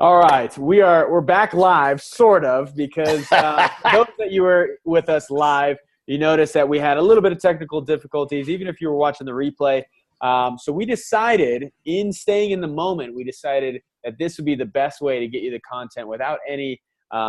All right, we're back live, sort of, because those that you were with us live, you noticed that we had a little bit of technical difficulties, even if you were watching the replay. So we decided, in staying in the moment, we decided that this would be the best way to get you the content without any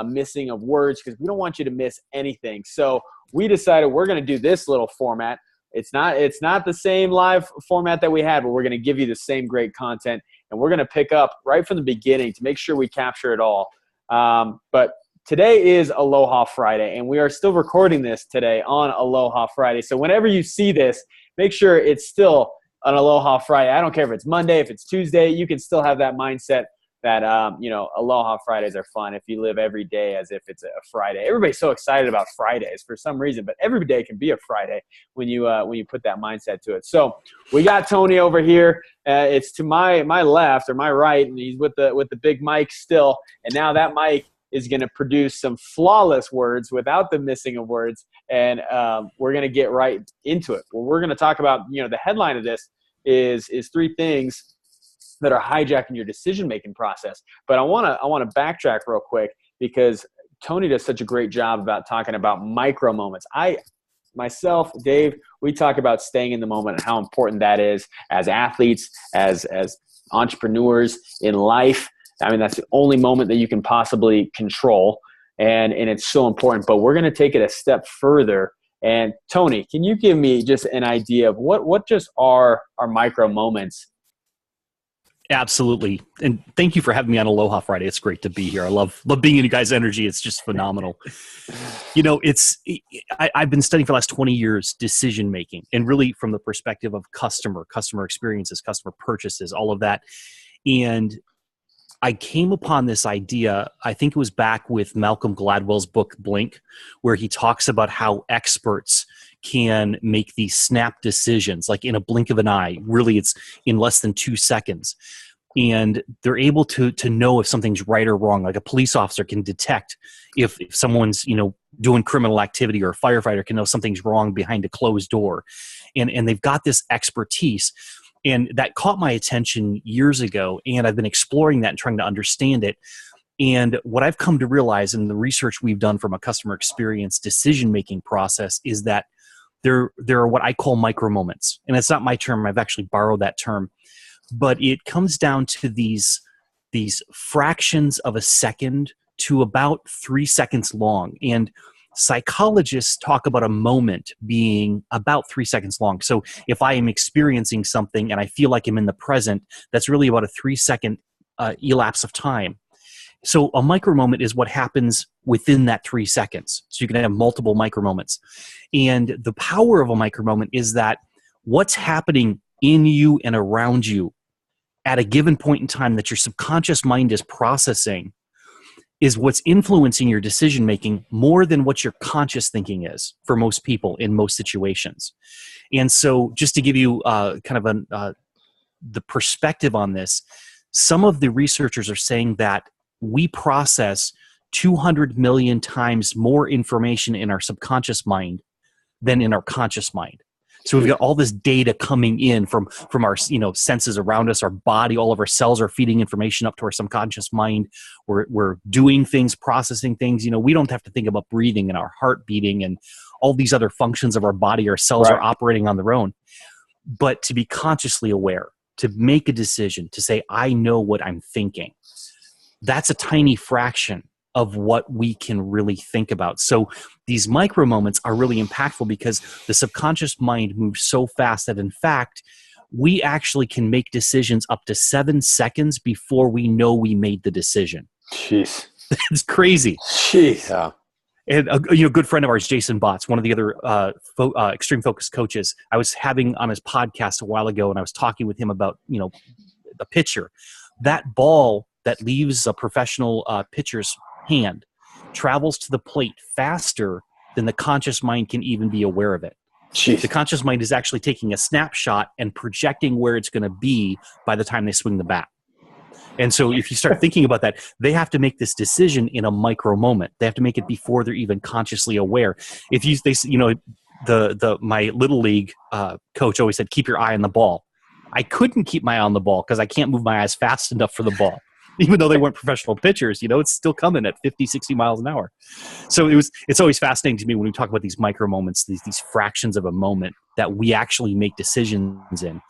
missing of words, because we don't want you to miss anything. So we decided we're going to do this little format. It's not the same live format that we had, but we're going to give you the same great content. And we're going to pick up right from the beginning to make sure we capture it all. But today is Aloha Friday, and we are still recording this today on Aloha Friday. So whenever you see this, make sure it's still an Aloha Friday. I don't care if it's Monday, if it's Tuesday, you can still have that mindset that, Aloha Fridays are fun if you live every day as if it's a Friday. Everybody's so excited about Fridays for some reason, but every day can be a Friday when you put that mindset to it. So we got Tony over here. It's to my left or my right, and he's with the big mic still. And now that mic is going to produce some flawless words without the missing of words. And we're going to get right into it. What we're going to talk about, the headline of this is 3 things that are hijacking your decision-making process. But I want to backtrack real quick, because Tony does such a great job about talking about micro moments. Myself, Dave, we talk about staying in the moment and how important that is as athletes, as entrepreneurs in life. I mean, that's the only moment that you can possibly control, and it's so important. But we're going to take it a step further. And Tony, can you give me just an idea of what just are our micro moments? Absolutely. And thank you for having me on Aloha Friday. It's great to be here. I love being in you guys' energy. It's just phenomenal. I've been studying for the last 20 years decision-making, and really from the perspective of customer experiences, customer purchases, all of that. And I came upon this idea, I think it was back with Malcolm Gladwell's book, Blink, where he talks about how experts can make these snap decisions, like in a blink of an eye. Really, it's in less than 2 seconds. And they're able to know if something's right or wrong. Like a police officer can detect if someone's, doing criminal activity, or a firefighter can know something's wrong behind a closed door. And they've got this expertise. And that caught my attention years ago, and I've been exploring that and trying to understand it. And what I've come to realize in the research we've done from a customer experience decision-making process is that there are what I call micro moments. And it's not my term. I've actually borrowed that term. But it comes down to these fractions of a second to about 3 seconds long. And psychologists talk about a moment being about 3 seconds long. So if I am experiencing something and I feel like I'm in the present, that's really about a 3-second elapse of time. So a micro moment is what happens within that 3 seconds. So you can have multiple micro moments. And the power of a micro moment is that what's happening in you and around you at a given point in time that your subconscious mind is processing is what's influencing your decision-making more than what your conscious thinking is for most people in most situations. And so just to give you the perspective on this, some of the researchers are saying that we process 200 million times more information in our subconscious mind than in our conscious mind. So we've got all this data coming in from our senses around us, our body, all of our cells are feeding information up to our subconscious mind. We're doing things, processing things. We don't have to think about breathing and our heart beating and all these other functions of our body. Our cells are operating on their own. But to be consciously aware, to make a decision, to say, I know what I'm thinking, that's a tiny fraction of what we can really think about. So these micro moments are really impactful because the subconscious mind moves so fast that, in fact, we actually can make decisions up to 7 seconds before we know we made the decision. Jeez. It's crazy. Jeez. Yeah. And a good friend of ours, Jason Botts, one of the other extreme focus coaches, I was having on his podcast a while ago, and I was talking with him about, the pitcher. That ball that leaves a professional pitcher's hand travels to the plate faster than the conscious mind can even be aware of it. Jeez. The conscious mind is actually taking a snapshot and projecting where it's going to be by the time they swing the bat. And so if you start thinking about that, they have to make this decision in a micro moment. They have to make it before they're even consciously aware. My little league coach always said, keep your eye on the ball. I couldn't keep my eye on the ball because I can't move my eyes fast enough for the ball. Even though they weren't professional pitchers, it's still coming at 50, 60 miles an hour. So it's always fascinating to me when we talk about these micro moments, these fractions of a moment that we actually make decisions in,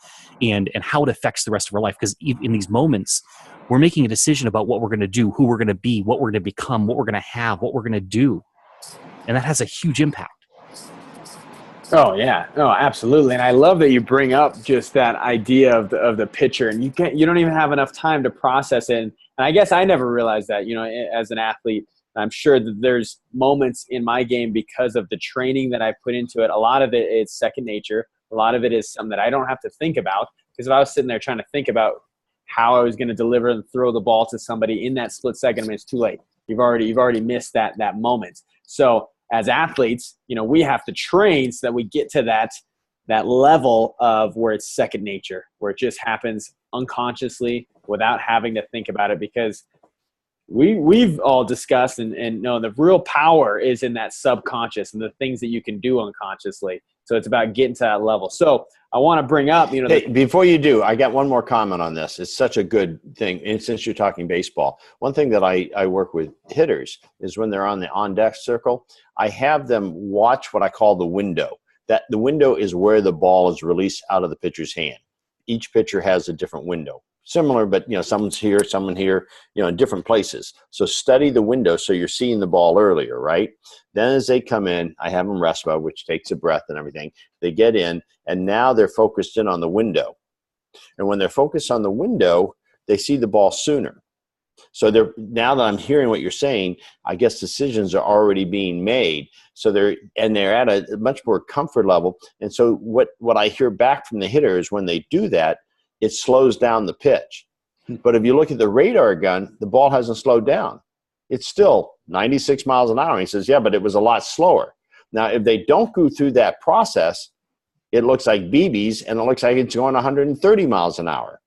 and how it affects the rest of our life. Because in these moments, we're making a decision about what we're going to do, who we're going to be, what we're going to become, what we're going to have, what we're going to do. And that has a huge impact. Oh yeah, no, absolutely, and I love that you bring up just that idea of the pitcher, and you don't even have enough time to process it. And I guess I never realized that, as an athlete. I'm sure that there's moments in my game because of the training that I put into it. A lot of it is second nature. A lot of it is something that I don't have to think about, because if I was sitting there trying to think about how I was going to deliver and throw the ball to somebody in that split second, I mean, it's too late. You've already missed that moment. So as athletes, we have to train so that we get to that level of where it's second nature, where it just happens unconsciously without having to think about it, because we've all discussed and know the real power is in that subconscious and the things that you can do unconsciously. So it's about getting to that level. So I want to bring up, hey, before you do, I got one more comment on this. It's such a good thing. And since you're talking baseball, one thing that I work with hitters is when they're on the on-deck circle, I have them watch what I call the window. That the window is where the ball is released out of the pitcher's hand. Each pitcher has a different window. Similar, but someone's here, someone here, in different places. So study the window so you're seeing the ball earlier, right? Then as they come in, I have them rest mode, which takes a breath and everything. They get in, and now they're focused in on the window. And when they're focused on the window, they see the ball sooner. So now that I'm hearing what you're saying, I guess decisions are already being made. So they're at a much more comfort level. And so what I hear back from the hitter is when they do that, it slows down the pitch. But if you look at the radar gun, the ball hasn't slowed down. It's still 96 miles an hour. And he says, yeah, but it was a lot slower. Now, if they don't go through that process, it looks like BBs, and it looks like it's going 130 miles an hour.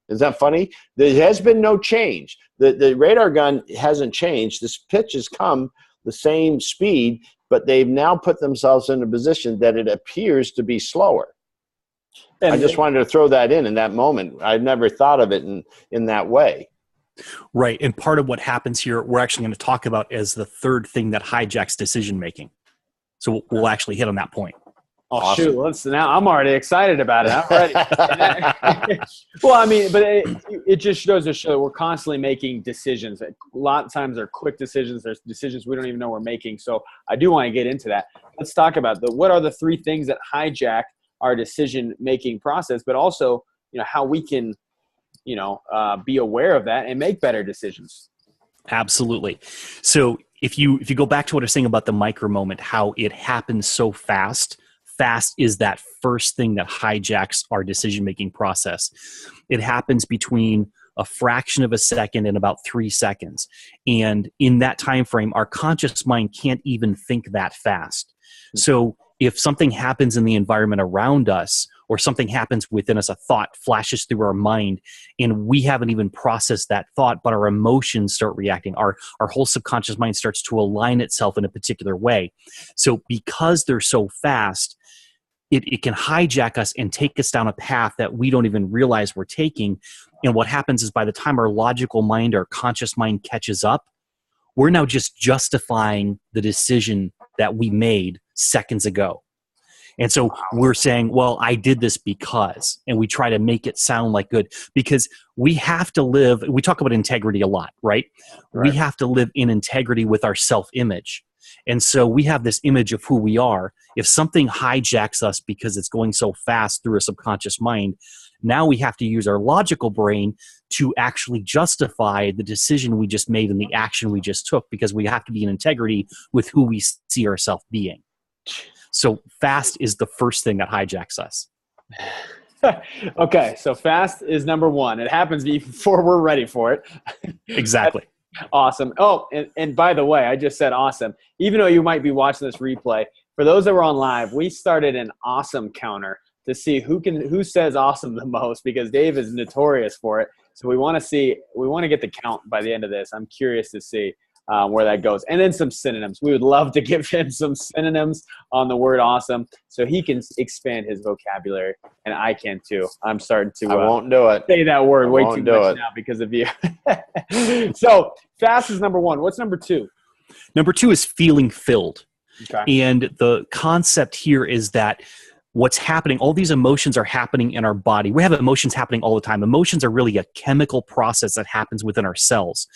Is that funny? There has been no change. The radar gun hasn't changed. This pitch has come the same speed, but they've now put themselves in a position that it appears to be slower. And I just wanted to throw that in that moment. I'd never thought of it in that way. Right. And part of what happens here, we're actually going to talk about as the third thing that hijacks decision making. So we'll actually hit on that point. Oh, awesome. Shoot. Now I'm already excited about it. I'm ready. Well, I mean, but it just shows that we're constantly making decisions. A lot of times they're quick decisions. There's decisions we don't even know we're making. So I do want to get into that. Let's talk about what are the three things that hijack our decision-making process, but also, how we can, be aware of that and make better decisions. Absolutely. So if you go back to what I was saying about the micro moment, how it happens so fast is that first thing that hijacks our decision-making process. It happens between a fraction of a second and about 3 seconds. And in that time frame, our conscious mind can't even think that fast. So if something happens in the environment around us, or something happens within us, a thought flashes through our mind, and we haven't even processed that thought, but our emotions start reacting. Our whole subconscious mind starts to align itself in a particular way. So because they're so fast, it can hijack us and take us down a path that we don't even realize we're taking. And what happens is by the time our logical mind, our conscious mind catches up, we're now just justifying the decision that we made seconds ago. And so we're saying, well, I did this because, and we try to make it sound like good, because we have to live, we talk about integrity a lot, right? We have to live in integrity with our self-image. And so we have this image of who we are. If something hijacks us because it's going so fast through a subconscious mind, now we have to use our logical brain to actually justify the decision we just made and the action we just took, because we have to be in integrity with who we see ourselves being. So fast is the first thing that hijacks us. Okay, so fast is number one. It happens before we're ready for it. Exactly. Awesome. Oh, and by the way, I just said awesome. Even though you might be watching this replay, for those that were on live, we started an awesome counter to see who says awesome the most, because Dave is notorious for it. So we want to get the count by the end of this. I'm curious to see. where that goes. And then some synonyms. We would love to give him some synonyms on the word awesome so he can expand his vocabulary, and I can too. I'm starting to I won't do it. say that word way too much now because of you. So fast is number one. What's number two? Number two is feeling filled. Okay. And the concept here is that what's happening, all these emotions are happening in our body. We have emotions happening all the time. Emotions are really a chemical process that happens within our cells.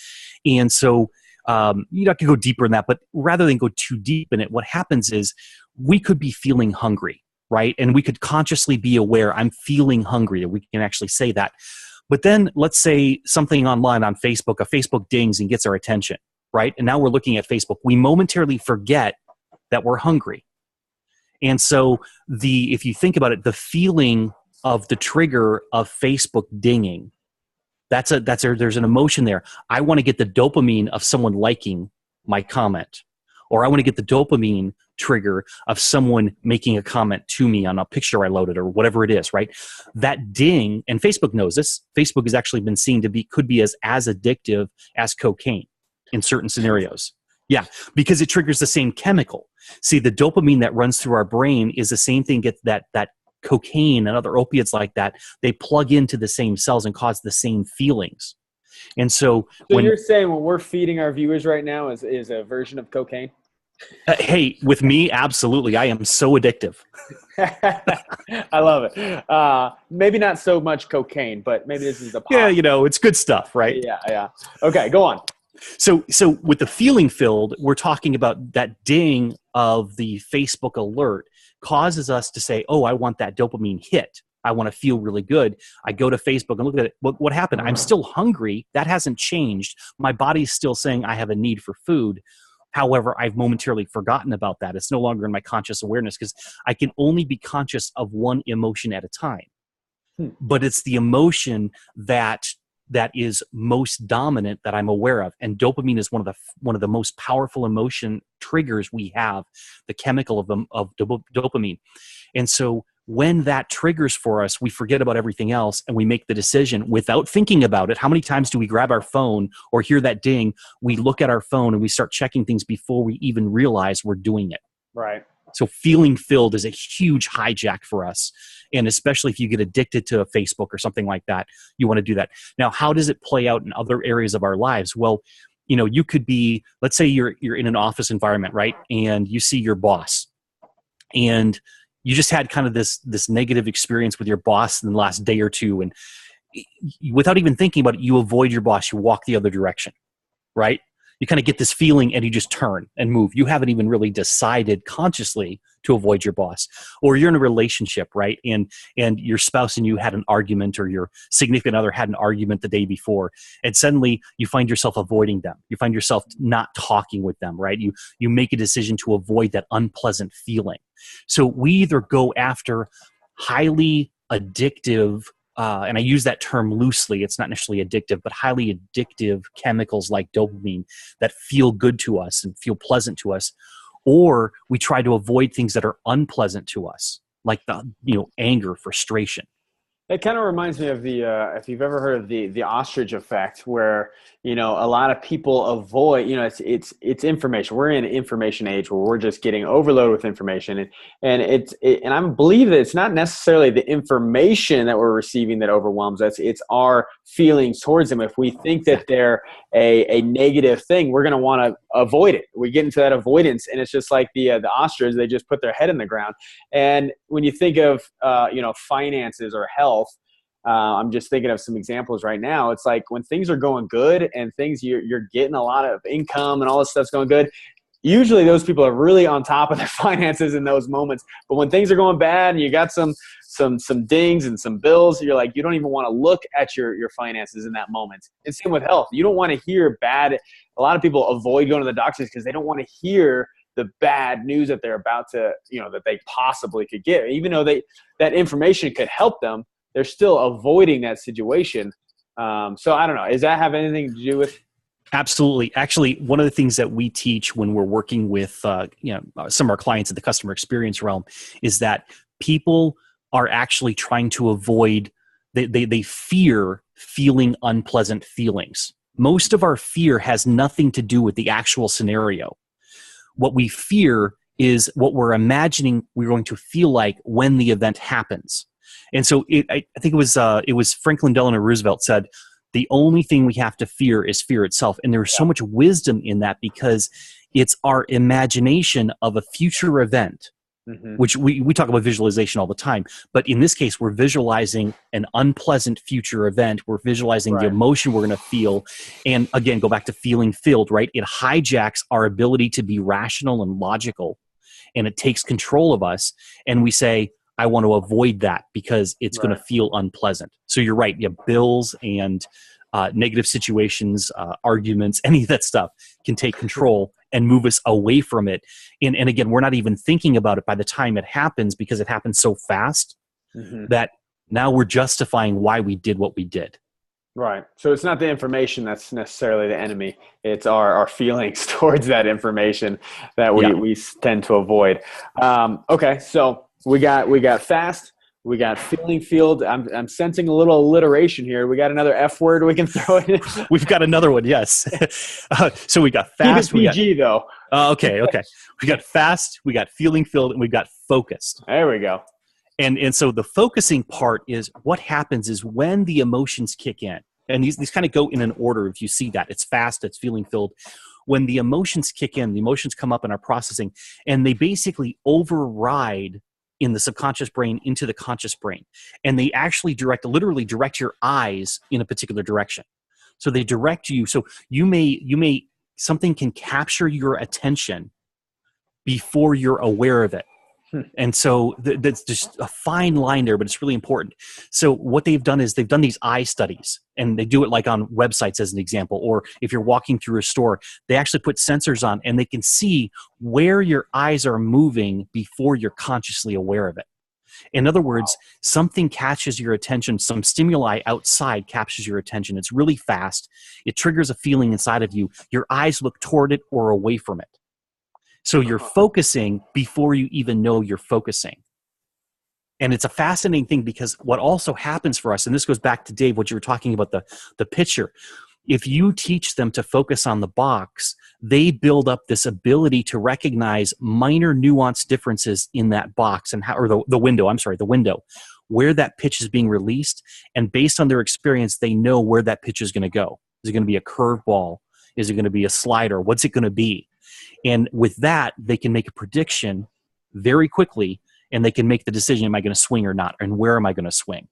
And so you don't have to go deeper in that, but rather than go too deep in it, what happens is we could be feeling hungry, right? And we could consciously be aware, I'm feeling hungry. We can actually say that. But then let's say something online on Facebook, a Facebook dings and gets our attention, right? And now we're looking at Facebook. We momentarily forget that we're hungry. And so if you think about it, the feeling of the trigger of Facebook dinging, there's an emotion there. I want to get the dopamine of someone liking my comment, or I want to get the dopamine trigger of someone making a comment to me on a picture I loaded or whatever it is, right? That ding, and Facebook knows this, Facebook has actually been seen to could be as addictive as cocaine in certain scenarios. Yeah, because it triggers the same chemical. See, the dopamine that runs through our brain is the same thing that cocaine and other opiates like that, they plug into the same cells and cause the same feelings. And so you're saying what we're feeding our viewers right now is a version of cocaine? Hey, with me, absolutely. I am so addictive. I love it. Maybe not so much cocaine, but maybe this is the Yeah, it's good stuff, right? Yeah. Okay, go on. So with the feeling filled, we're talking about that ding of the Facebook alert causes us to say, oh, I want that dopamine hit. I want to feel really good. I go to Facebook and look at it. What happened? I'm still hungry. That hasn't changed. My body's still saying I have a need for food. However, I've momentarily forgotten about that. It's no longer in my conscious awareness because I can only be conscious of one emotion at a time. But it's the emotion that is most dominant that I'm aware of. And dopamine is one of the most powerful emotion triggers we have, the chemical of dopamine. And so when that triggers for us, we forget about everything else and we make the decision without thinking about it. How many times do we grab our phone or hear that ding? We look at our phone and we start checking things before we even realize we're doing it. Right. So feeling filled is a huge hijack for us. And especially if you get addicted to Facebook or something like that, you want to do that. Now, how does it play out in other areas of our lives? Well, you could be, let's say you're in an office environment, right? And you see your boss and you just had kind of this negative experience with your boss in the last day or two. And without even thinking about it, you avoid your boss, you walk the other direction, right? You kind of get this feeling and you just turn and move. You haven't even really decided consciously to avoid your boss. Or you're in a relationship, right? And your spouse and you had an argument, or your significant other had an argument the day before. And suddenly you find yourself avoiding them. You find yourself not talking with them, right? You make a decision to avoid that unpleasant feeling. So we either go after highly addictive, and I use that term loosely, it's not necessarily addictive, but highly addictive chemicals like dopamine that feel good to us and feel pleasant to us, or we try to avoid things that are unpleasant to us, like anger, frustration. It kind of reminds me of the if you've ever heard of the ostrich effect, where a lot of people avoid. It's information. We're in an information age where we're just getting overloaded with information, and I believe that it's not necessarily the information that we're receiving that overwhelms us. It's our feelings towards them. If we think that they're a negative thing, we're going to want to avoid it. We get into that avoidance, and it's just like the ostrich. They just put their head in the ground. And when you think of finances or health, I'm just thinking of some examples right now. It's like when things are going good and you're getting a lot of income and all this stuff's going good, usually those people are really on top of their finances in those moments. But when things are going bad and you got some dings and some bills, you're like, you don't even want to look at your finances in that moment. And same with health. You don't want to hear bad. A lot of people avoid going to the doctors because they don't want to hear the bad news that they're about to, that they possibly could get. Even though that information could help them, they're still avoiding that situation. So I don't know. Does that have anything to do with? Absolutely. Actually, one of the things that we teach when we're working with some of our clients in the customer experience realm is that people are actually trying to avoid. They fear feeling unpleasant feelings. Most of our fear has nothing to do with the actual scenario. What we fear is what we're imagining we're going to feel like when the event happens. And so I think it was Franklin Delano Roosevelt said, the only thing we have to fear is fear itself. And there's so much wisdom in that because it's our imagination of a future event, which we talk about visualization all the time. But in this case, we're visualizing an unpleasant future event. We're visualizing the emotion we're going to feel. And again, go back to feeling filled, right? It hijacks our ability to be rational and logical, and it takes control of us. And we say, I want to avoid that because it's going to feel unpleasant. So you're right. Yeah, bills and negative situations, arguments, any of that stuff can take control and move us away from it. And again, we're not even thinking about it by the time it happens because it happens so fast that now we're justifying why we did what we did. Right. So it's not the information that's necessarily the enemy. It's our feelings towards that information that we tend to avoid. Okay. So we got fast. We got feeling field. I'm sensing a little alliteration here. We got another F word we can throw in. We've got another one. Yes. So we got fast. Keep it PG though. Okay. We got fast. We got feeling filled, and we got focused. There we go. And so the focusing part is what happens is when the emotions kick in, and these kind of go in an order. If you see that, it's fast, it's feeling filled. When the emotions kick in, the emotions come up in our processing, and they basically override in the subconscious brain into the conscious brain. And they actually literally direct your eyes in a particular direction. So they direct you. So something can capture your attention before you're aware of it. And so that's just a fine line there, but it's really important. So what they've done is they've done these eye studies, and they do it like on websites as an example, or if you're walking through a store, they actually put sensors on and they can see where your eyes are moving before you're consciously aware of it. In other words, something catches your attention, some stimuli outside captures your attention. It's really fast. It triggers a feeling inside of you. Your eyes look toward it or away from it. So you're focusing before you even know you're focusing. And it's a fascinating thing because what also happens for us, and this goes back to Dave, what you were talking about, the picture. If you teach them to focus on the box, they build up this ability to recognize minor nuanced differences in that box and the window, where that pitch is being released. And based on their experience, they know where that pitch is going to go. Is it going to be a curveball? Is it going to be a slider? What's it going to be? And with that, they can make a prediction very quickly, and they can make the decision, am I going to swing or not? And where am I going to swing?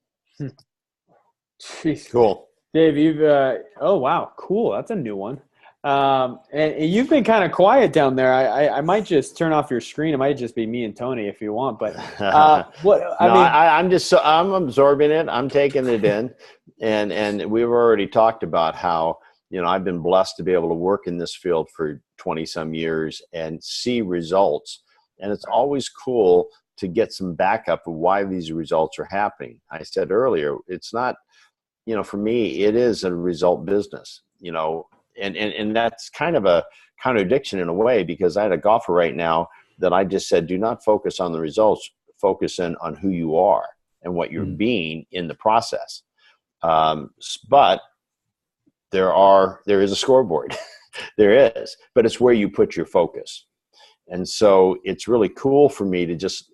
Jeez. Cool. Dave, you've oh, wow. Cool. That's a new one. And you've been kind of quiet down there. I might just turn off your screen. It might just be me and Tony if you want. But I'm absorbing it. I'm taking it in. And we've already talked about how, I've been blessed to be able to work in this field for 20 some years and see results. And it's always cool to get some backup of why these results are happening. I said earlier, it's not, for me, it is a result business, and that's kind of a contradiction in a way, because I had a golfer right now that I just said, do not focus on the results, focus in on who you are and what you're being in the process. But there is a scoreboard. There is, but it's where you put your focus. And so it's really cool for me to just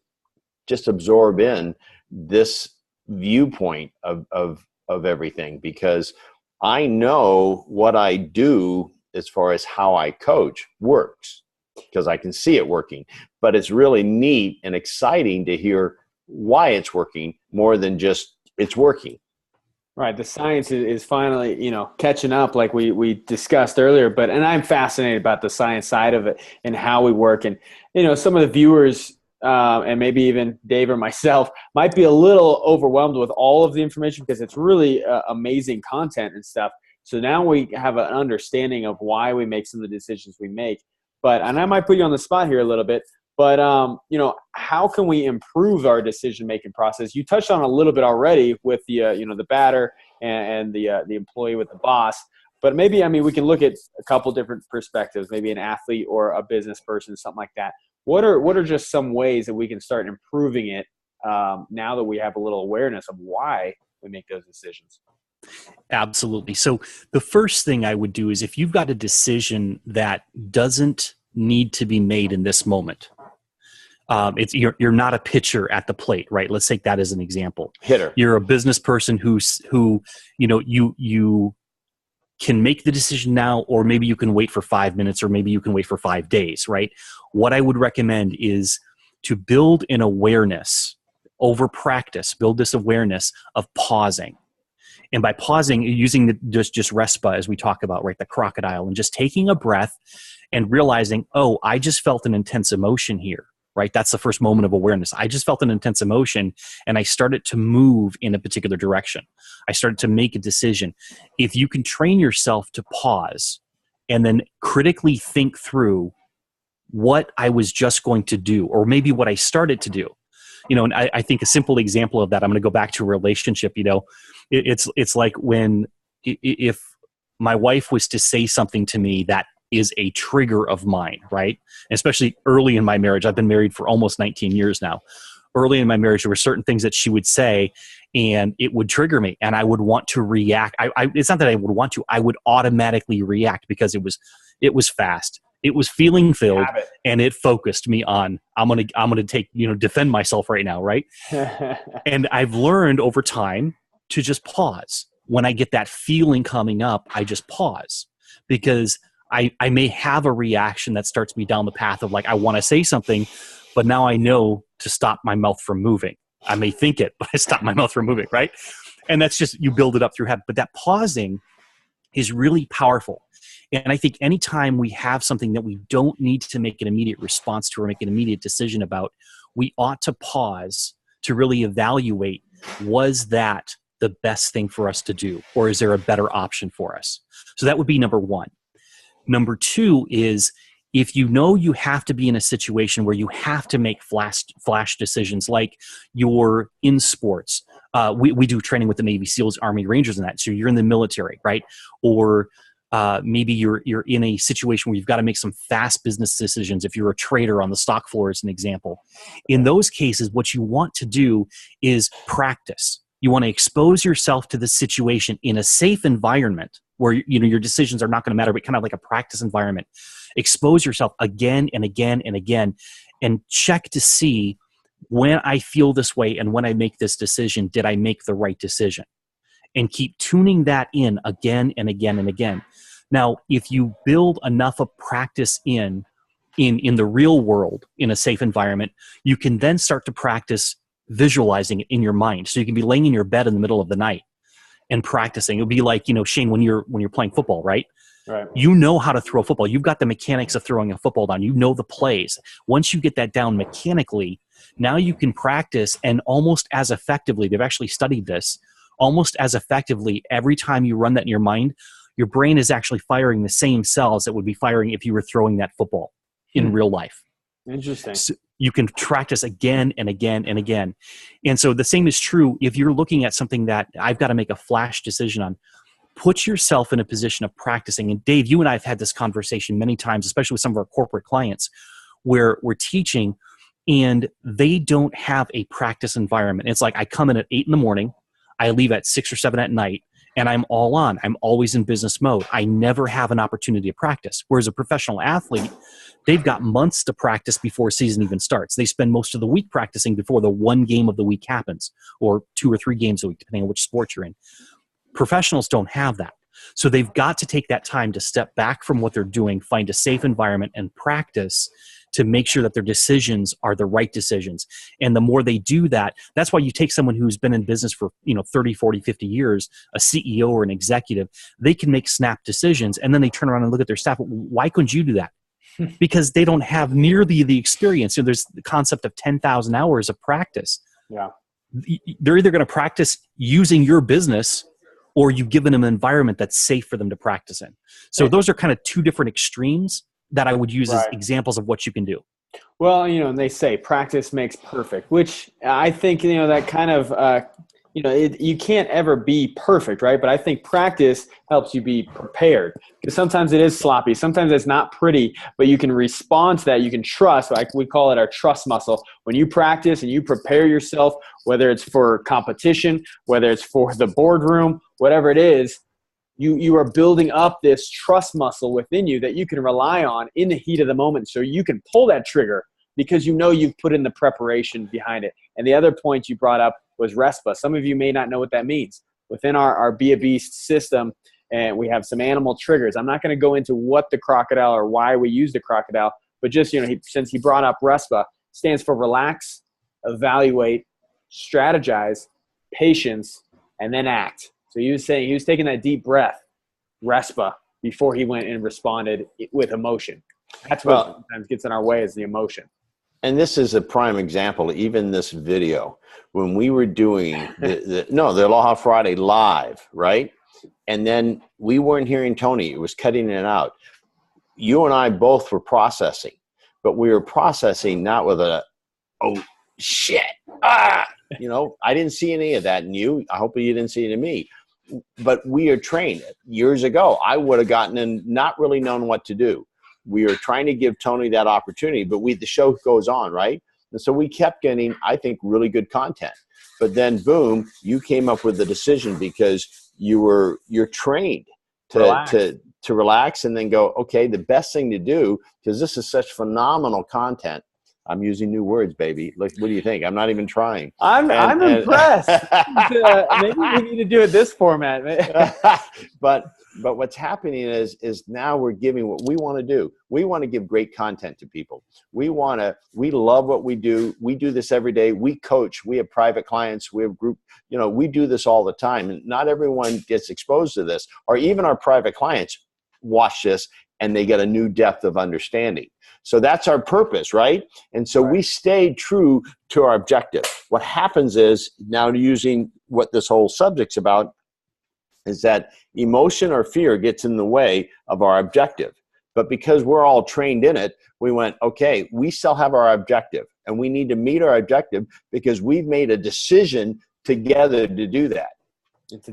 absorb in this viewpoint of everything, because I know what I do as far as how I coach works, because I can see it working. But it's really neat and exciting to hear why it's working more than just it's working. Right. The science is finally, catching up like we discussed earlier. And I'm fascinated about the science side of it and how we work. And, some of the viewers and maybe even Dave or myself might be a little overwhelmed with all of the information because it's really amazing content and stuff. So now we have an understanding of why we make some of the decisions we make. And I might put you on the spot here a little bit. But, how can we improve our decision-making process? You touched on a little bit already with the batter and the employee with the boss. But maybe, we can look at a couple different perspectives, maybe an athlete or a business person, something like that. What are just some ways that we can start improving it now that we have a little awareness of why we make those decisions? Absolutely. So the first thing I would do is if you've got a decision that doesn't need to be made in this moment, you're not a pitcher at the plate, right? Let's take that as an example. Hitter. You're a business person who you can make the decision now, or maybe you can wait for 5 minutes, or maybe you can wait for 5 days, right? What I would recommend is to build an awareness over practice, build this awareness of pausing. And by pausing, using just RESPA as we talk about, right, the crocodile, and just taking a breath and realizing, oh, I just felt an intense emotion here, right? That's the first moment of awareness. I just felt an intense emotion, and I started to move in a particular direction. I started to make a decision. If you can train yourself to pause and then critically think through what I was just going to do, or maybe what I started to do. And I think a simple example of that, I'm going to go back to a relationship. It's like if my wife was to say something to me that is a trigger of mine, right? And especially early in my marriage. I've been married for almost 19 years now. Early in my marriage, there were certain things that she would say, and it would trigger me, and I would want to react. It's not that I would want to; I would automatically react because it was fast. It was feeling filled, and it focused me on I'm gonna take defend myself right now, right? And I've learned over time to just pause when I get that feeling coming up. I just pause because I may have a reaction that starts me down the path of like I want to say something, but now I know to stop my mouth from moving. I may think it, but I stop my mouth from moving, right? And that's just you build it up through habit. But that pausing is really powerful. And I think anytime we have something that we don't need to make an immediate response to or make an immediate decision about, we ought to pause to really evaluate, was that the best thing for us to do? Or is there a better option for us? So that would be number one. Number two is if you know you have to be in a situation where you have to make flash decisions, like you're in sports. We do training with the Navy SEALs, Army Rangers and that. So you're in the military, right? Or maybe you're in a situation where you've got to make some fast business decisions. If you're a trader on the stock floor, as an example, in those cases, what you want to do is practice. You want to expose yourself to the situation in a safe environment where your decisions are not going to matter, but kind of like a practice environment. Expose yourself again and again and again, and check to see when I feel this way and when I make this decision, did I make the right decision? And keep tuning that in again and again and again. Now, if you build enough of practice in the real world, in a safe environment, you can then start to practice visualizing it in your mind. So you can be laying in your bed in the middle of the night and practicing. It'll be like, Shane, when you're playing football, right? Right. You know how to throw a football. You've got the mechanics of throwing a football down. You know the plays. Once you get that down mechanically, now you can practice, and almost as effectively, they've actually studied this, almost as effectively, every time you run that in your mind, your brain is actually firing the same cells that would be firing if you were throwing that football in real life. Interesting. So you can practice again and again and again. And so the same is true if you're looking at something that I've got to make a flash decision on. Put yourself in a position of practicing. And Dave, you and I have had this conversation many times, especially with some of our corporate clients, where we're teaching and they don't have a practice environment. It's like I come in at 8 a.m, I leave at 6 or 7 p.m, and I'm all on. I'm always in business mode. I never have an opportunity to practice. Whereas a professional athlete, they've got months to practice before season even starts. They spend most of the week practicing before the one game of the week happens, or 2 or 3 games a week, depending on which sport you're in. Professionals don't have that. So they've got to take that time to step back from what they're doing, find a safe environment, and practice to make sure that their decisions are the right decisions. And the more they do that, that's why you take someone who's been in business for 30, 40, 50 years, a CEO or an executive, they can make snap decisions, and then they turn around and look at their staff. Why couldn't you do that? Because they don't have nearly the experience. There's the concept of 10,000 hours of practice. Yeah. They're either going to practice using your business, or you've given them an environment that's safe for them to practice in. So those are kind of two different extremes that I would use as examples of what you can do. Well, and they say practice makes perfect, which I think, that kind of, you can't ever be perfect, right? But I think practice helps you be prepared, because sometimes it is sloppy. Sometimes it's not pretty, but you can respond to that. You can trust, like we call it our trust muscle. When you practice and you prepare yourself, whether it's for competition, whether it's for the boardroom, whatever it is, you are building up this trust muscle within you that you can rely on in the heat of the moment. So you can pull that trigger because you know you've put in the preparation behind it. And the other point you brought up was RESPA. Some of you may not know what that means. Within our Be a Beast system, and we have some animal triggers. I'm not going to go into what the crocodile or why we use the crocodile, but just, since he brought up RESPA, stands for relax, evaluate, strategize, patience, and then act. So he was saying, he was taking that deep breath, RESPA, before he went and responded with emotion. That's what sometimes gets in our way, is the emotion. And this is a prime example, even this video, when we were doing the Aloha Friday live, right? And then we weren't hearing Tony. It was cutting it out. You and I both were processing, but we were processing not with oh, shit. I didn't see any of that in you. I hope you didn't see it in me. But we are trained. Years ago, I would have gotten in, not really known what to do. We were trying to give Tony that opportunity, but the show goes on, right? And so we kept getting, I think, really good content. But then, boom, you came up with the decision because you're trained to relax and then go, okay, the best thing to do, because this is such phenomenal content. I'm using new words, baby. Look, what do you think? I'm not even trying. I'm impressed. Maybe we need to do it this format. But what's happening is now we're giving what we want to do. We want to give great content to people. We love what we do. We do this every day. We coach. We have private clients. We have group. We do this all the time. And not everyone gets exposed to this, or even our private clients watch this and they get a new depth of understanding. So that's our purpose, right? And so we stayed true to our objective. What happens is, now using what this whole subject's about, is that emotion or fear gets in the way of our objective. But because we're all trained in it, we went, okay, we still have our objective, and we need to meet our objective because we've made a decision together to do that.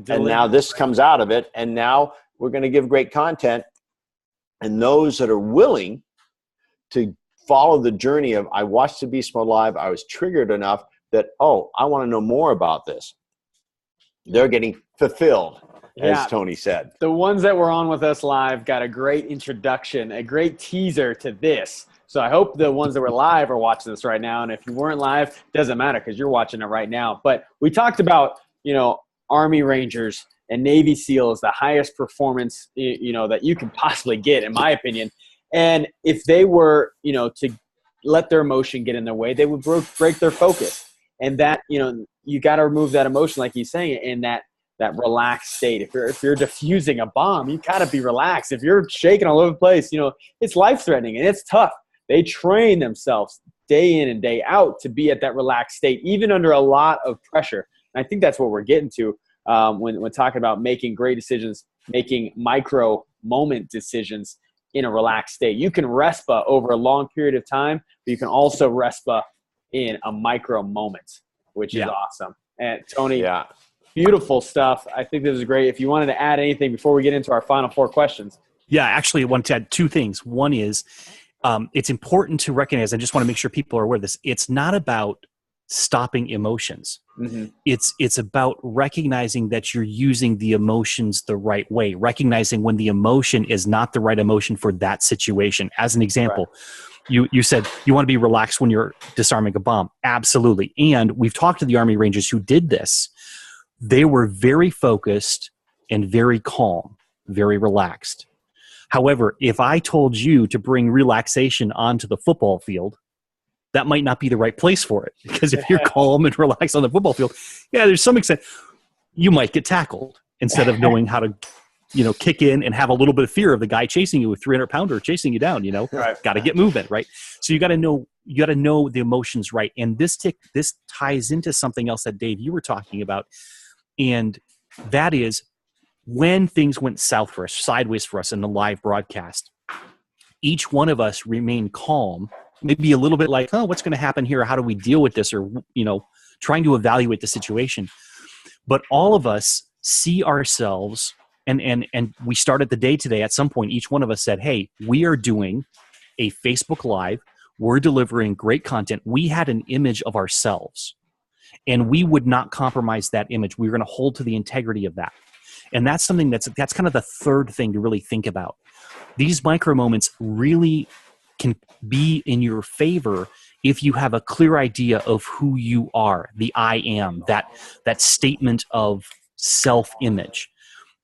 And now this comes out of it, and now we're going to give great content. And those that are willing to follow the journey of, I watched the Beast Mode Live, I was triggered enough that, I want to know more about this. They're getting fulfilled, as Tony said. The ones that were on with us live got a great introduction, a great teaser to this. So I hope the ones that were live are watching this right now. And if you weren't live, it doesn't matter because you're watching it right now. But we talked about, Army Rangers and Navy SEALs, the highest performance, that you can possibly get, in my opinion. And if they were, to let their emotion get in their way, they would break their focus. And that, you got to remove that emotion, like he's saying, in that relaxed state. If you're diffusing a bomb, you got to be relaxed. If you're shaking all over the place, it's life-threatening and it's tough. They train themselves day in and day out to be at that relaxed state, even under a lot of pressure. And I think that's what we're getting to when talking about making great decisions, making micro moment decisions in a relaxed state. You can RESPA over a long period of time, but you can also RESPA in a micro moment, which is awesome. And Tony, beautiful stuff. I think this is great. If you wanted to add anything before we get into our final 4 questions. Yeah, actually, I wanted to add 2 things. One is it's important to recognize, I just want to make sure people are aware of this, it's not about stopping emotions. Mm-hmm. It's about recognizing that you're using the emotions the right way, recognizing when the emotion is not the right emotion for that situation. As an example, you said you want to be relaxed when you're disarming a bomb. Absolutely. And we've talked to the Army Rangers who did this. They were very focused and very calm, very relaxed. However, if I told you to bring relaxation onto the football field, that might not be the right place for it. Because if you're calm and relaxed on the football field, there's some extent you might get tackled instead of knowing how to, kick in and have a little bit of fear of the guy chasing you with 300-pounder chasing you down. Got to get moving, right? So you got to know the emotions right. And this ties into something else that Dave, you were talking about, and that is when things went south for us, sideways for us in the live broadcast. Each one of us remained calm. Maybe a little bit like, what's going to happen here? How do we deal with this? Or, trying to evaluate the situation. But all of us see ourselves, and we started the day today. At some point, each one of us said, hey, we are doing a Facebook Live. We're delivering great content. We had an image of ourselves, and we would not compromise that image. We were going to hold to the integrity of that. And that's something that's kind of the third thing to really think about. These micro moments really can be in your favor if you have a clear idea of who you are, the I am, that statement of self-image.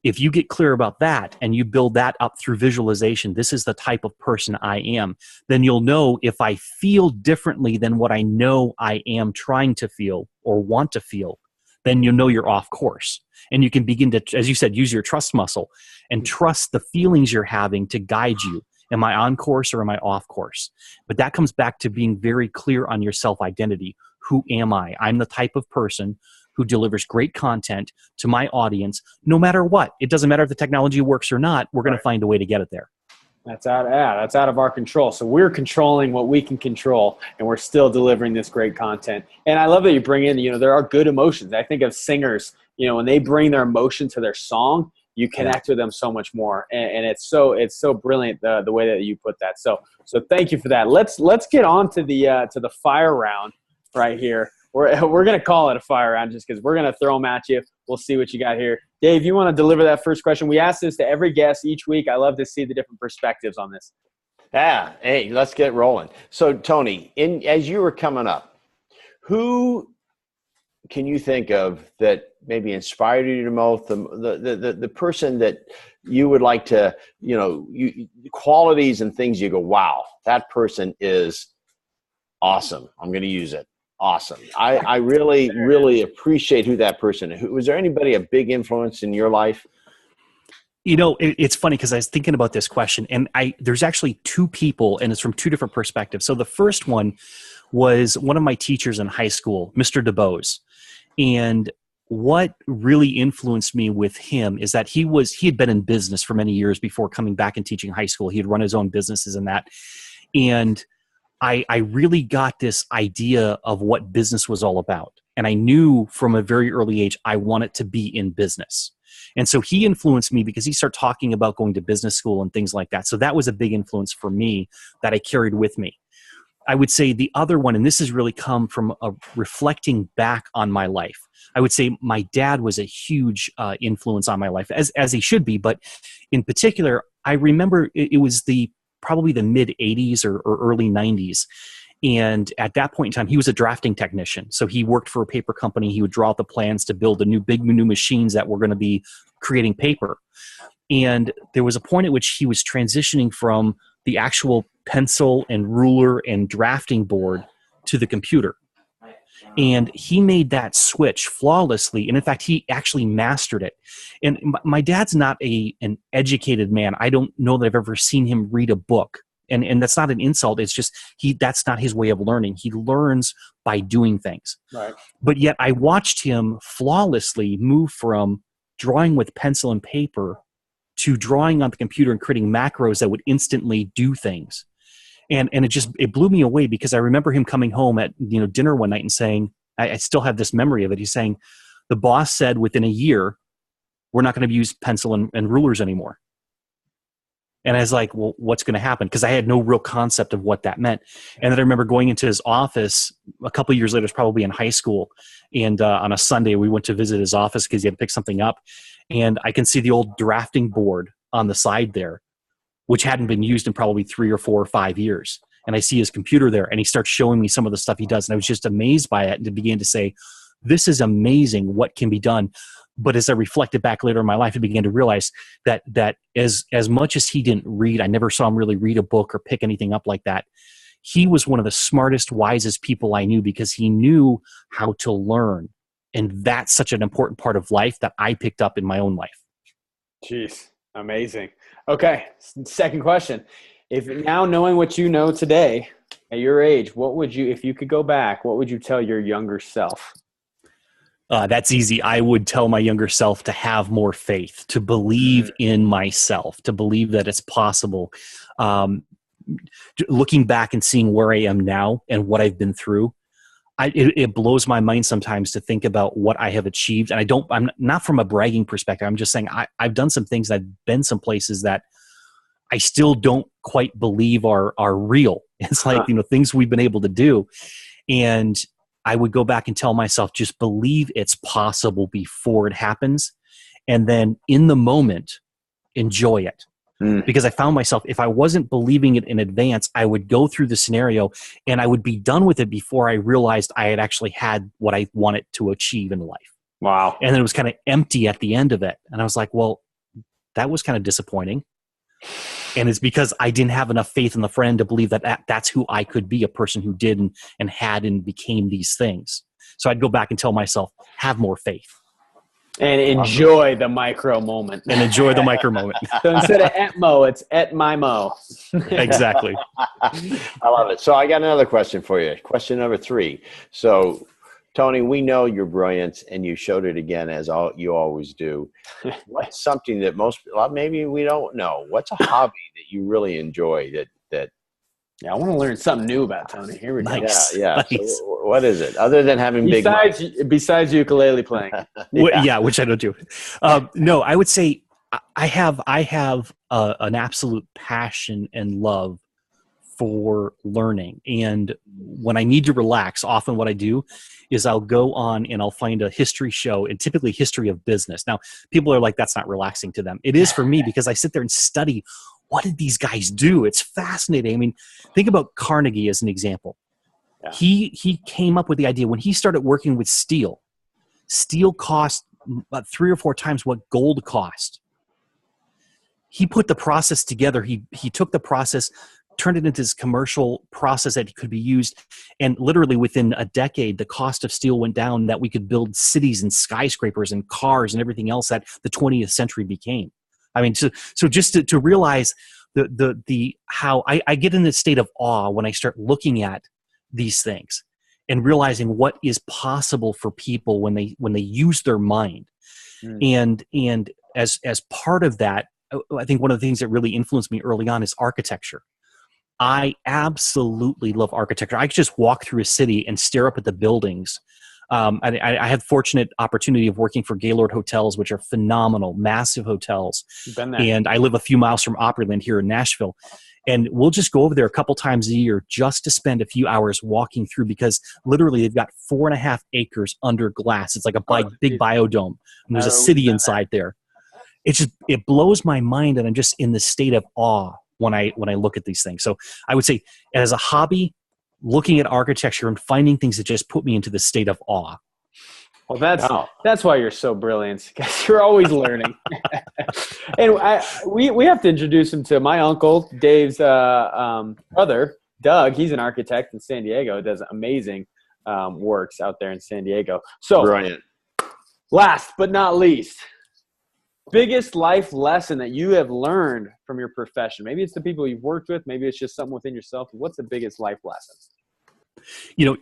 If you get clear about that and you build that up through visualization, this is the type of person I am, then you'll know if I feel differently than what I know I am trying to feel or want to feel, then you'll know you're off course. And you can begin to, as you said, use your trust muscle and trust the feelings you're having to guide you. Am I on course or am I off course? But that comes back to being very clear on your self-identity. Who am I? I'm the type of person who delivers great content to my audience no matter what. It doesn't matter if the technology works or not. We're going to find a way to get it there. That's out of our control. So we're controlling what we can control, and we're still delivering this great content. And I love that you bring in, there are good emotions. I think of singers, when they bring their emotion to their song, you connect with them so much more. And it's so brilliant the way that you put that. So thank you for that. Let's get on to the fire round right here. We're going to call it a fire round just because we're going to throw them at you. We'll see what you got here. Dave, you want to deliver that first question? We ask this to every guest each week. I love to see the different perspectives on this. Yeah. Hey, let's get rolling. So, Tony, as you were coming up, who can you think of that maybe inspired you the most? The person that you would like to, qualities and things you go, wow, that person is awesome. I'm going to use it. Awesome. I really, really appreciate who that person is. Was there anybody a big influence in your life? It's funny because I was thinking about this question, and there's actually two people, and it's from two different perspectives. So the first one was one of my teachers in high school, Mr. DeBose. And what really influenced me with him is that he had been in business for many years before coming back and teaching high school. He had run his own businesses and that. And I really got this idea of what business was all about. And I knew from a very early age, I wanted to be in business. And so he influenced me because he started talking about going to business school and things like that. So that was a big influence for me that I carried with me. I would say the other one, and this has really come from reflecting back on my life. I would say my dad was a huge influence on my life, as he should be. But in particular, I remember it was probably the mid 80s or early 90s. And at that point in time, he was a drafting technician. So he worked for a paper company. He would draw out the plans to build new machines that were going to be creating paper. And there was a point at which he was transitioning from the actual pencil and ruler and drafting board to the computer. And he made that switch flawlessly. And in fact, he actually mastered it. And my dad's not an educated man. I don't know that I've ever seen him read a book. And that's not an insult. It's just that's not his way of learning. He learns by doing things. Right. But yet I watched him flawlessly move from drawing with pencil and paper to drawing on the computer and creating macros that would instantly do things. And it blew me away because I remember him coming home at dinner one night and saying, I still have this memory of it. He's saying, the boss said within a year, we're not going to use pencil and rulers anymore. And I was like, well, what's going to happen? Because I had no real concept of what that meant. And then I remember going into his office a couple of years later, it was probably in high school. And on a Sunday, we went to visit his office because he had to pick something up. And I can see the old drafting board on the side there, which hadn't been used in probably 3 or 4 or 5 years. And I see his computer there, and he starts showing me some of the stuff he does. And I was just amazed by it and began to say, this is amazing what can be done. But as I reflected back later in my life, I began to realize that as much as he didn't read, I never saw him really read a book or pick anything up like that. He was one of the smartest, wisest people I knew because he knew how to learn. And that's such an important part of life that I picked up in my own life. Jeez, amazing. Okay, second question. If now knowing what you know today at your age, if you could go back, what would you tell your younger self? That's easy. I would tell my younger self to have more faith, to believe in myself, to believe that it's possible. Looking back and seeing where I am now and what I've been through, it blows my mind sometimes to think about what I have achieved. And I'm not from a bragging perspective. I'm just saying I've done some things. I've been some places that I still don't quite believe are real. It's like, things we've been able to do. And I would go back and tell myself, just believe it's possible before it happens. and then in the moment, enjoy it. Because I found myself, if I wasn't believing it in advance, I would go through the scenario and I would be done with it before I realized I had actually had what I wanted to achieve in life. Wow. And then it was kind of empty at the end of it. And I was like, well, that was kind of disappointing. And it's because I didn't have enough faith in the friend to believe that that's who I could be, a person who did and had and became these things. So I'd go back and tell myself, have more faith. And enjoy the micro moment. And enjoy the micro moment. So instead of at Mo, it's at my Mo. Exactly. I love it. So I got another question for you. Question number 3. So, Tony, we know you're brilliant, and you showed it again as you always do. What's something that maybe we don't know? What's a hobby that you really enjoy that Yeah, I want to learn something new about Tony. Here we go. Nice. Yeah. Nice. So what is it other than having besides ukulele playing? Which I don't do. No, I would say I have an absolute passion and love for learning. And when I need to relax, often what I do is I'll go on and I'll find a history show, and typically history of business. Now, people are like, that's not relaxing to them. It is for me, because I sit there and study, what did these guys do? It's fascinating. I mean, think about Carnegie as an example. Yeah. He came up with the idea when he started working with steel. Steel cost about 3 or 4 times what gold cost. He put the process together. He took the process, turned it into this commercial process that could be used, and literally within a decade, the cost of steel went down, that we could build cities and skyscrapers and cars and everything else that the 20th century became. I mean, so just to realize the how I get in this state of awe when I start looking at these things and realizing what is possible for people when they use their mind. And as part of that, I think one of the things that really influenced me early on is architecture. I absolutely love architecture. I could just walk through a city and stare up at the buildings. I had fortunate opportunity of working for Gaylord Hotels, which are phenomenal, massive hotels. Been there. And I live a few miles from Opryland here in Nashville. And we'll just go over there a couple times a year just to spend a few hours walking through, because literally they've got 4.5 acres under glass. It's like a big biodome. And there's a city inside there. It blows my mind, and I'm just in this state of awe when I look at these things. So I would say, as a hobby, looking at architecture and finding things that just put me into the state of awe. Well, that's why you're so brilliant, because you're always learning. And we have to introduce him to my uncle, Dave's brother, Doug. He's an architect in San Diego. Does amazing works out there in San Diego. So, brilliant. Last but not least, biggest life lesson that you have learned from your profession? Maybe it's the people you've worked with. Maybe it's just something within yourself. What's the biggest life lesson?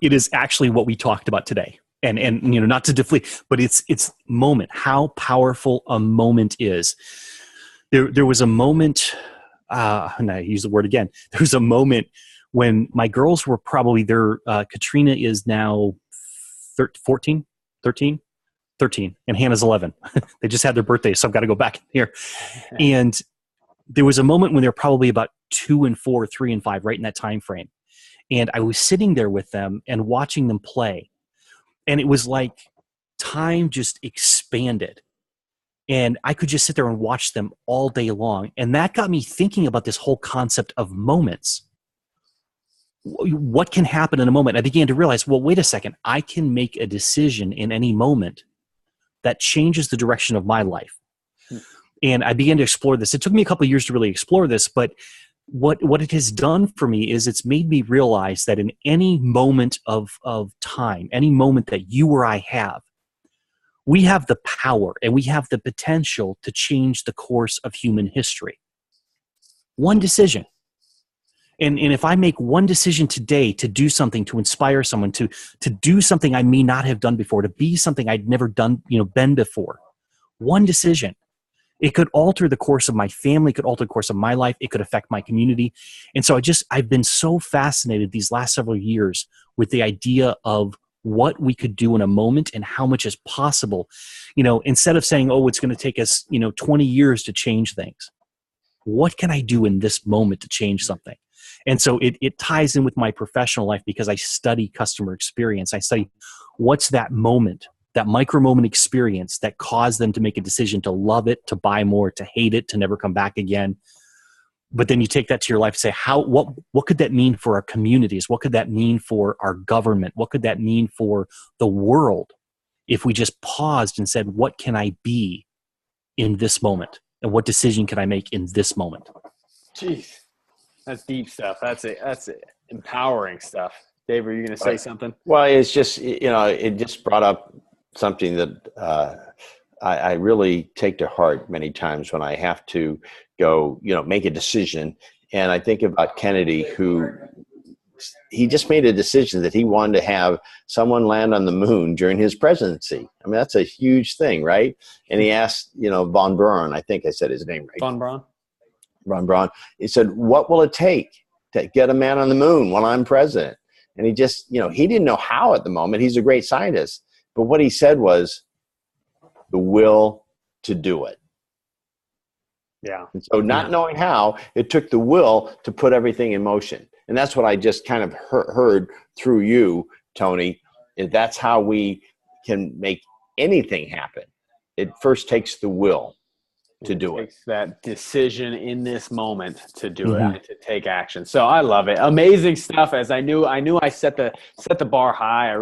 It is actually what we talked about today. And not to deflate, but it's moment, how powerful a moment is. There was a moment, and I use the word again, there was a moment when my girls were probably there. Katrina is now 13, and Hannah's 11. They just had their birthday, so I've got to go back here. And there was a moment when they were probably about 2 and 4, 3 and 5, right in that time frame. And I was sitting there with them and watching them play. And it was like time just expanded. And I could just sit there and watch them all day long. And that got me thinking about this whole concept of moments. What can happen in a moment? I began to realize, well, wait a second. I can make a decision in any moment that changes the direction of my life. And I began to explore this. It took me a couple of years to really explore this, but what it has done for me is it's made me realize that in any moment of time, any moment that you or I have, we have the power and we have the potential to change the course of human history. One decision. And if I make one decision today to do something, to inspire someone, to do something I may not have done before, to be something I'd never done, been before, one decision, it could alter the course of my family, it could alter the course of my life, it could affect my community. And so I've been so fascinated these last several years with the idea of what we could do in a moment and how much is possible. Instead of saying, oh, it's going to take us, 20 years to change things. What can I do in this moment to change something? And so it ties in with my professional life because I study customer experience. I study what's that moment that micro moment experience that caused them to make a decision to love it, to buy more, to hate it, to never come back again. But then you take that to your life and say, what could that mean for our communities? What could that mean for our government? What could that mean for the world if we just paused and said, what can I be in this moment? And what decision can I make in this moment? Jeez, that's deep stuff. That's empowering stuff. Dave, are you going to say something? Well, it's just, it just brought up something that I really take to heart many times when I have to go, make a decision. And I think about Kennedy, he just made a decision that he wanted to have someone land on the moon during his presidency. I mean, that's a huge thing, right? And he asked, von Braun, I think I said his name right. Von Braun. Von Braun. He said, what will it take to get a man on the moon when I'm president? And he just, he didn't know how at the moment. He's a great scientist. But what he said was the will to do it. Yeah. And so not knowing how, it took the will to put everything in motion. And that's what I just kind of heard through you, Tony. That's how we can make anything happen. It first takes the will to do it. Takes that decision in this moment to do it, to take action. So I love it. Amazing stuff. As I knew I set the bar high.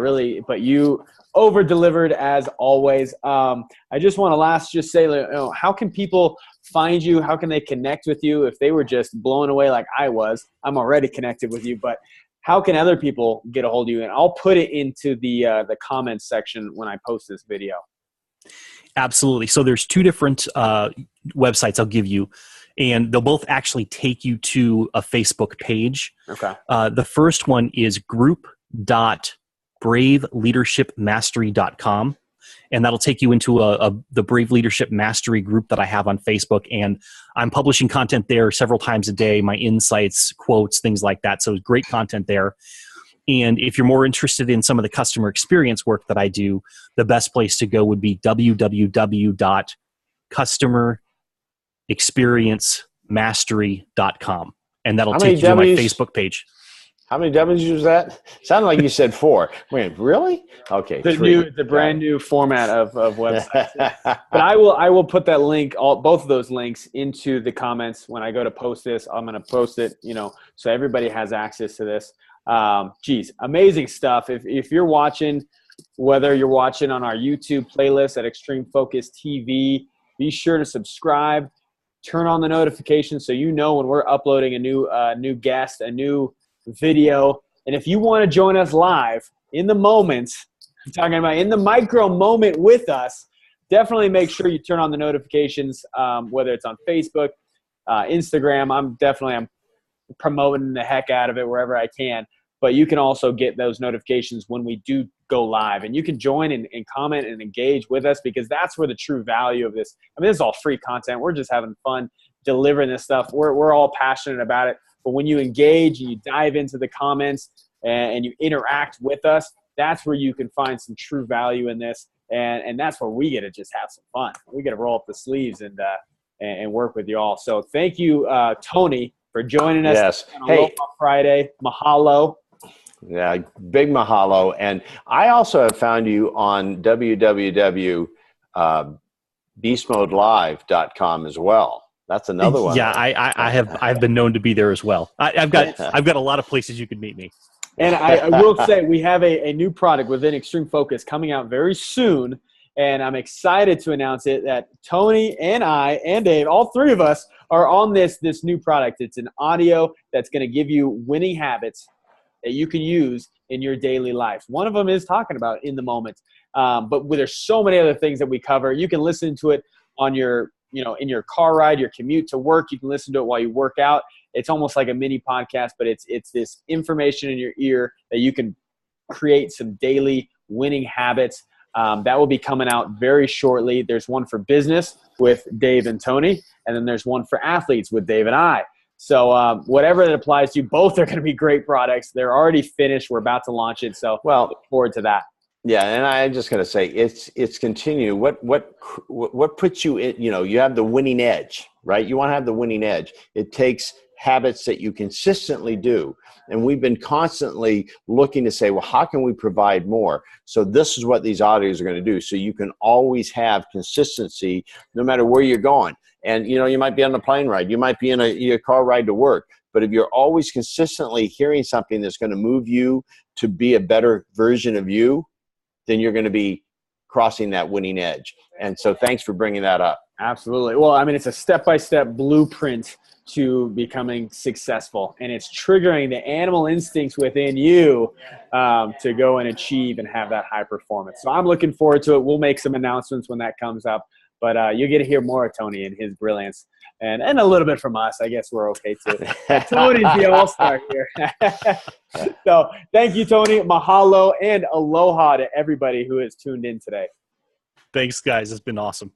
But you over delivered as always. I just want to just say, how can people find you? How can they connect with you if they were just blown away like I was? I'm already connected with you, but how can other people get a hold of you? And I'll put it into the comments section when I post this video. Absolutely. So there's two different websites I'll give you, and they'll both actually take you to a Facebook page. Okay. The first one is group.braveleadershipmastery.com, and that'll take you into the Brave Leadership Mastery group that I have on Facebook, and I'm publishing content there several times a day, my insights, quotes, things like that. So great content there. And if you're more interested in some of the customer experience work that I do, the best place to go would be www.customerexperiencemastery.com. And that'll take you to my Facebook page. How many W's was that? Sounded like you said 4. Wait, really? Okay. The brand new format of websites. But I will put that link, both of those links, into the comments when I go to post this. I'm going to post it, so everybody has access to this. Amazing stuff. If you're watching, whether you're watching on our YouTube playlist at Extreme Focus TV, be sure to subscribe, turn on the notifications so you know when we're uploading a new guest, a new video. And if you want to join us live in the moment, I'm talking about in the micro moment with us, definitely make sure you turn on the notifications, whether it's on Facebook, Instagram. I'm promoting the heck out of it wherever I can. But you can also get those notifications when we do go live. And you can join and comment and engage with us, because that's where the true value of this. I mean, this is all free content. We're just having fun delivering this stuff. We're all passionate about it. But when you engage and you dive into the comments and you interact with us, that's where you can find some true value in this. And that's where we get to just have some fun. We get to roll up the sleeves and work with you all. So thank you, Tony, for joining us on Aloha Friday. Mahalo. Yeah, big mahalo. And I also have found you on www.beastmodelive.com as well. That's another one. Yeah, I've been known to be there as well. I've got a lot of places you could meet me. And I will say we have a new product within Extreme Focus coming out very soon, and I'm excited to announce it that Tony and I and Dave, all three of us, are on this new product. It's an audio that's going to give you winning habits that you can use in your daily life. One of them is talking about in the moment, but there's so many other things that we cover. You can listen to it on your, in your car ride, your commute to work. You can listen to it while you work out. It's almost like a mini podcast, but it's this information in your ear that you can create some daily winning habits. That will be coming out very shortly. There's one for business with Dave and Tony, and then there's one for athletes with Dave and I. So whatever that applies to you, both are going to be great products. They're already finished. We're about to launch it. So look forward to that. Yeah, and I'm just going to say it's continue. What puts you in? You have the winning edge, right? You want to have the winning edge. It takes habits that you consistently do. And we've been constantly looking to say, well, how can we provide more? So this is what these auditors are going to do. So you can always have consistency no matter where you're going. And, you might be on a plane ride. You might be in your car ride to work. But if you're always consistently hearing something that's going to move you to be a better version of you, then you're going to be crossing that winning edge. And so thanks for bringing that up. Absolutely. Well, I mean, it's a step-by-step blueprint to becoming successful, and it's triggering the animal instincts within you to go and achieve and have that high performance. So I'm looking forward to it. We'll make some announcements when that comes up, but you'll get to hear more of Tony and his brilliance, and a little bit from us. I guess we're okay too. Tony's the all-star here. So thank you, Tony. Mahalo and aloha to everybody who has tuned in today. Thanks, guys. It's been awesome.